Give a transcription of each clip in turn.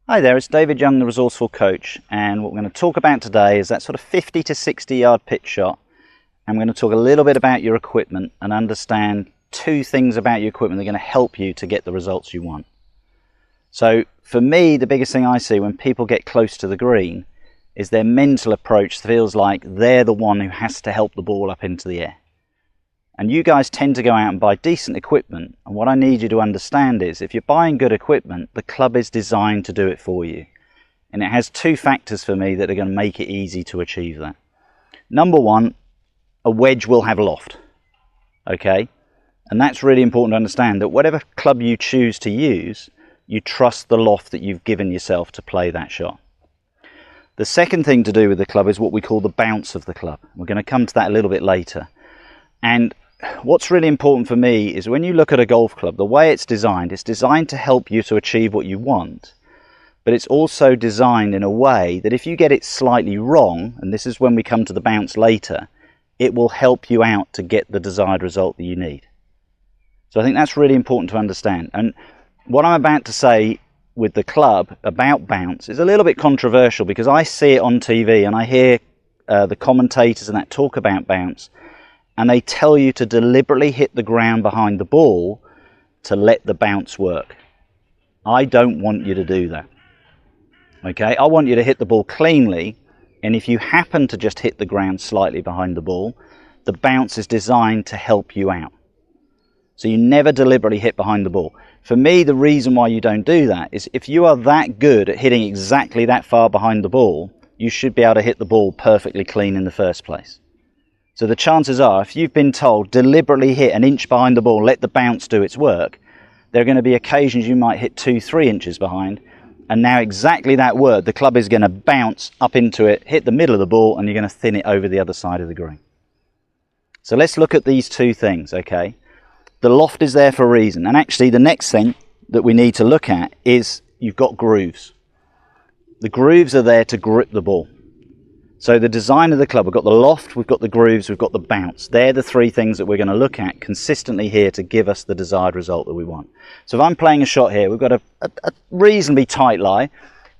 Hi there, it's David Young, the Resourceful Coach, and what we're going to talk about today is that sort of 50 to 60 yard pitch shot. And we're going to talk a little bit about your equipment and understand two things about your equipment that are going to help you to get the results you want. So for me, the biggest thing I see when people get close to the green is their mental approach feels like they're the one who has to help the ball up into the air. And you guys tend to go out and buy decent equipment, and what I need you to understand is if you're buying good equipment, the club is designed to do it for you. And it has two factors for me that are going to make it easy to achieve that. Number one, a wedge will have loft, okay? And that's really important to understand, that whatever club you choose to use, you trust the loft that you've given yourself to play that shot. The second thing to do with the club is what we call the bounce of the club. We're going to come to that a little bit later. And what's really important for me is when you look at a golf club, the way it's designed to help you to achieve what you want, but it's also designed in a way that if you get it slightly wrong, and this is when we come to the bounce later, it will help you out to get the desired result that you need. So I think that's really important to understand. And what I'm about to say with the club about bounce is a little bit controversial because I see it on TV and I hear the commentators and that talk about bounce, and they tell you to deliberately hit the ground behind the ball to let the bounce work. I don't want you to do that. Okay, I want you to hit the ball cleanly, and if you happen to just hit the ground slightly behind the ball, the bounce is designed to help you out. So you never deliberately hit behind the ball. For me, the reason why you don't do that is if you are that good at hitting exactly that far behind the ball, you should be able to hit the ball perfectly clean in the first place. So the chances are, if you've been told deliberately hit an inch behind the ball, let the bounce do its work, there are going to be occasions you might hit 2-3 inches behind, and now exactly that word, the club is going to bounce up into it, hit the middle of the ball, and you're going to thin it over the other side of the green. So let's look at these two things, okay? The loft is there for a reason, and actually the next thing that we need to look at is you've got grooves. The grooves are there to grip the ball. So the design of the club, we've got the loft, we've got the grooves, we've got the bounce. They're the three things that we're going to look at consistently here to give us the desired result that we want. So if I'm playing a shot here, we've got a reasonably tight lie.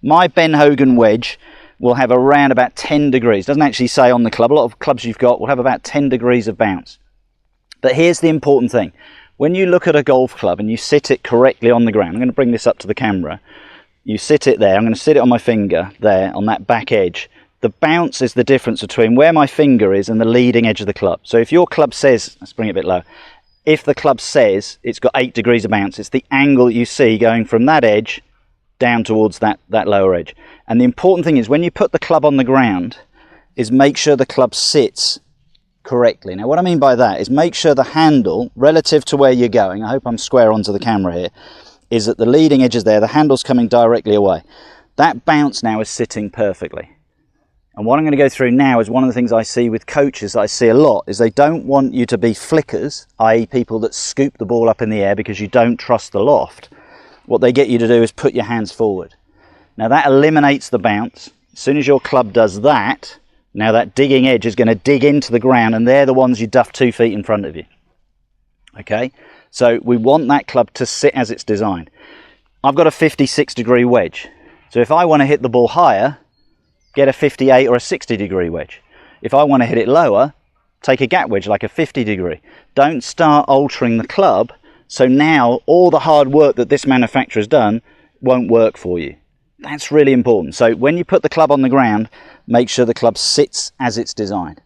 My Ben Hogan wedge will have around about 10 degrees. Doesn't actually say on the club. A lot of clubs you've got will have about 10 degrees of bounce. But here's the important thing. When you look at a golf club and you sit it correctly on the ground, I'm going to bring this up to the camera. You sit it there. I'm going to sit it on my finger there on that back edge. The bounce is the difference between where my finger is and the leading edge of the club. So if your club says, let's bring it a bit low, if the club says it's got 8 degrees of bounce, it's the angle that you see going from that edge down towards that lower edge. And the important thing is when you put the club on the ground is make sure the club sits correctly. Now what I mean by that is make sure the handle relative to where you're going, I hope I'm square onto the camera here, is that the leading edge is there, the handle's coming directly away. That bounce now is sitting perfectly. And what I'm going to go through now is one of the things I see with coaches that I see a lot is they don't want you to be flickers, i.e. people that scoop the ball up in the air because you don't trust the loft. What they get you to do is put your hands forward. Now that eliminates the bounce. As soon as your club does that, now that digging edge is going to dig into the ground and they're the ones you duff 2 feet in front of you. Okay, so we want that club to sit as it's designed. I've got a 56 degree wedge. So if I want to hit the ball higher, get a 58 or a 60 degree wedge. If I want to hit it lower, take a gap wedge like a 50 degree. Don't start altering the club so now all the hard work that this manufacturer's done won't work for you. That's really important. So when you put the club on the ground, make sure the club sits as it's designed.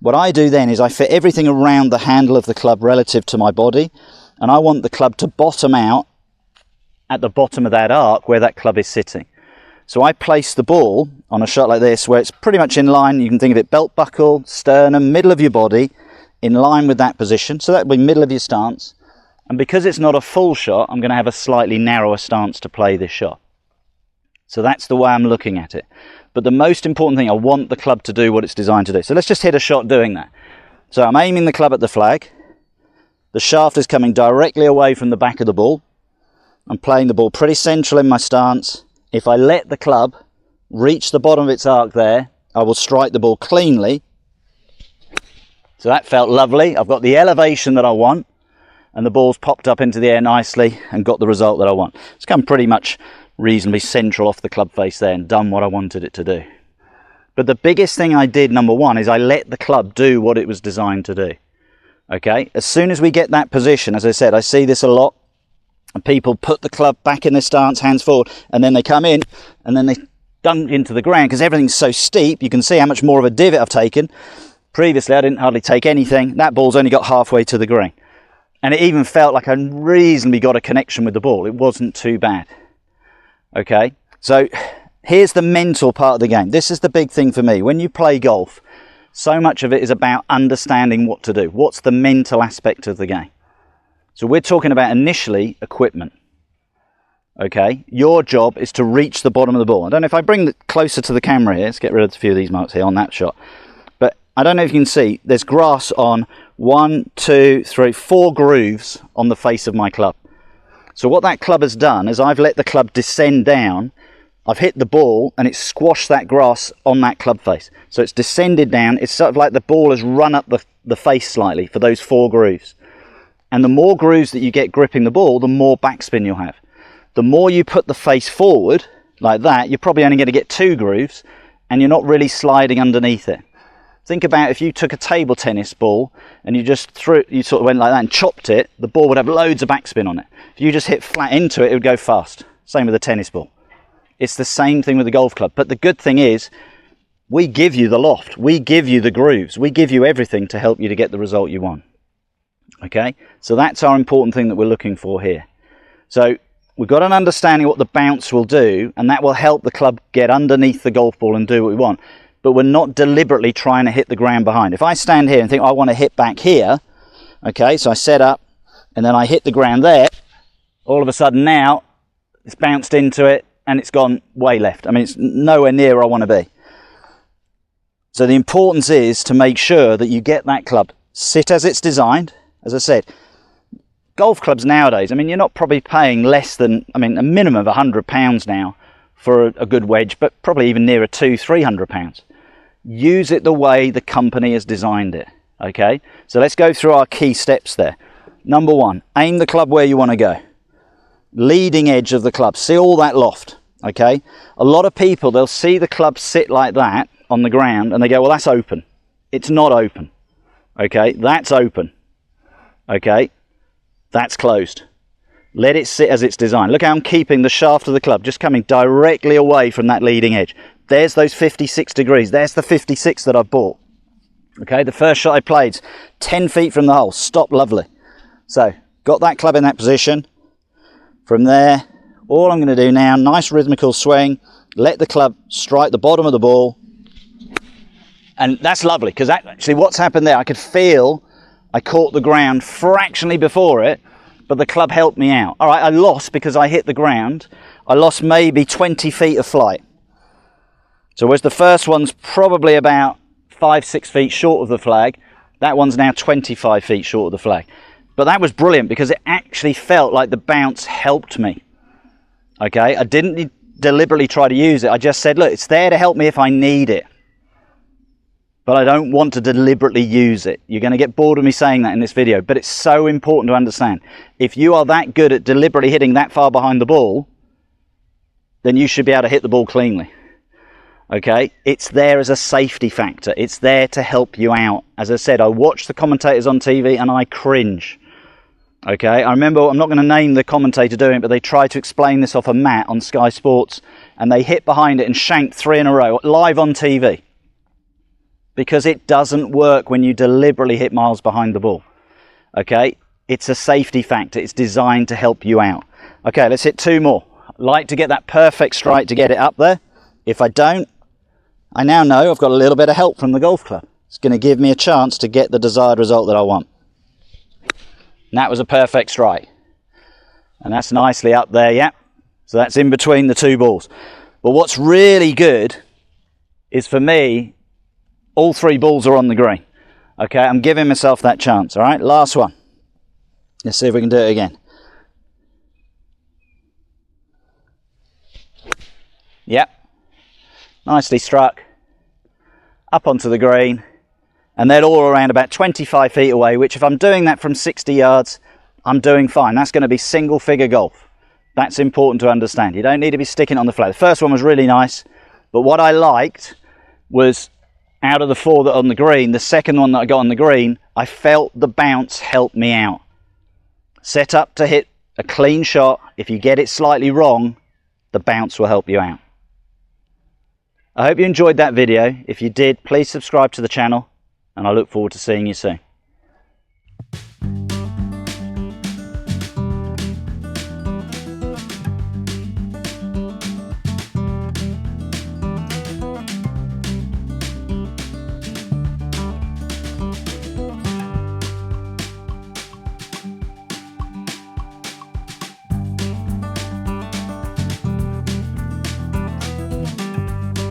What I do then is I fit everything around the handle of the club relative to my body, and I want the club to bottom out at the bottom of that arc where that club is sitting. So I place the ball on a shot like this where it's pretty much in line. You can think of it belt buckle, sternum, middle of your body, in line with that position. So that would be middle of your stance. And because it's not a full shot, I'm going to have a slightly narrower stance to play this shot. So that's the way I'm looking at it. But the most important thing, I want the club to do what it's designed to do. So let's just hit a shot doing that. So I'm aiming the club at the flag. The shaft is coming directly away from the back of the ball. I'm playing the ball pretty central in my stance. If I let the club reach the bottom of its arc there, I will strike the ball cleanly. So that felt lovely. I've got the elevation that I want, and the ball's popped up into the air nicely and got the result that I want. It's come pretty much reasonably central off the club face there and done what I wanted it to do. But the biggest thing I did, number one, is I let the club do what it was designed to do. Okay, as soon as we get that position, as I said, I see this a lot, and people put the club back in their stance, hands forward, and then they come in and then they dunk into the ground because everything's so steep. You can see how much more of a divot I've taken. Previously I didn't hardly take anything. That ball's only got halfway to the green, and it even felt like I reasonably got a connection with the ball. It wasn't too bad. Okay, so here's the mental part of the game. This is the big thing for me. When you play golf, so much of it is about understanding what to do. What's the mental aspect of the game? So we're talking about initially equipment. Okay, your job is to reach the bottom of the ball. I don't know if I bring it closer to the camera here. Let's get rid of a few of these marks here on that shot. But I don't know if you can see, there's grass on 1, 2, 3, 4 grooves on the face of my club. So what that club has done is I've let the club descend down. I've hit the ball and it's squashed that grass on that club face. So it's descended down. It's sort of like the ball has run up the face slightly for those 4 grooves. And the more grooves that you get gripping the ball, the more backspin you'll have. The more you put the face forward like that, you're probably only going to get 2 grooves and you're not really sliding underneath it. Think about if you took a table tennis ball and you just threw it, you sort of went like that and chopped it, the ball would have loads of backspin on it. If you just hit flat into it, it would go fast. Same with a tennis ball. It's the same thing with the golf club. But the good thing is, we give you the loft, we give you the grooves, we give you everything to help you to get the result you want. Okay, so that's our important thing that we're looking for here. So we've got an understanding of what the bounce will do, and that will help the club get underneath the golf ball and do what we want. But we're not deliberately trying to hit the ground behind. If I stand here and think I want to hit back here, okay, so I set up and then I hit the ground there, all of a sudden now it's bounced into it and it's gone way left. I mean, it's nowhere near where I want to be. So the importance is to make sure that you get that club sit as it's designed. As I said, golf clubs nowadays, I mean, you're not probably paying less than, I mean, a minimum of £100 now for a good wedge, but probably even nearer £200-300. Use it the way the company has designed it. Okay, so let's go through our key steps there. Number one, aim the club where you want to go. Leading edge of the club, see all that loft. Okay, a lot of people, they'll see the club sit like that on the ground and they go, well, that's open. It's not open. Okay, that's open. Okay, that's closed. Let it sit as it's designed. Look how I'm keeping the shaft of the club just coming directly away from that leading edge. There's those 56 degrees. There's the 56 that I bought. Okay, the first shot I played, 10 feet from the hole. Stop, lovely. So, got that club in that position. From there, all I'm going to do now, nice rhythmical swing. Let the club strike the bottom of the ball. And that's lovely, because actually what's happened there, I could feel I caught the ground fractionally before it, but the club helped me out. All right, I lost because I hit the ground. I lost maybe 20 feet of flight. So whereas the first one's probably about 5-6 feet short of the flag, that one's now 25 feet short of the flag. But that was brilliant because it actually felt like the bounce helped me. Okay, I didn't deliberately try to use it. I just said, look, it's there to help me if I need it. But I don't want to deliberately use it. You're going to get bored of me saying that in this video, but it's so important to understand. If you are that good at deliberately hitting that far behind the ball, then you should be able to hit the ball cleanly. Okay, it's there as a safety factor. It's there to help you out. As I said, I watch the commentators on TV and I cringe. Okay, I remember, I'm not going to name the commentator doing it, but they tried to explain this off a mat on Sky Sports and they hit behind it and shanked 3 in a row live on TV. Because it doesn't work when you deliberately hit miles behind the ball. Okay, it's a safety factor. It's designed to help you out. Okay, let's hit 2 more. I like to get that perfect strike to get it up there. If I don't, I now know I've got a little bit of help from the golf club. It's going to give me a chance to get the desired result that I want. And that was a perfect strike. And that's nicely up there, yeah. So that's in between the 2 balls. But what's really good is, for me, all 3 balls are on the green. Okay, I'm giving myself that chance. All right, last one. Let's see if we can do it again. Yep. Nicely struck. Up onto the green. And they're all around about 25 feet away, which if I'm doing that from 60 yards, I'm doing fine. That's going to be single figure golf. That's important to understand. You don't need to be sticking it on the flag. The first one was really nice, but what I liked was, out of the 4 that are on the green, the second one that I got on the green, I felt the bounce help me out. Set up to hit a clean shot. If you get it slightly wrong, the bounce will help you out. I hope you enjoyed that video. If you did, please subscribe to the channel, and I look forward to seeing you soon.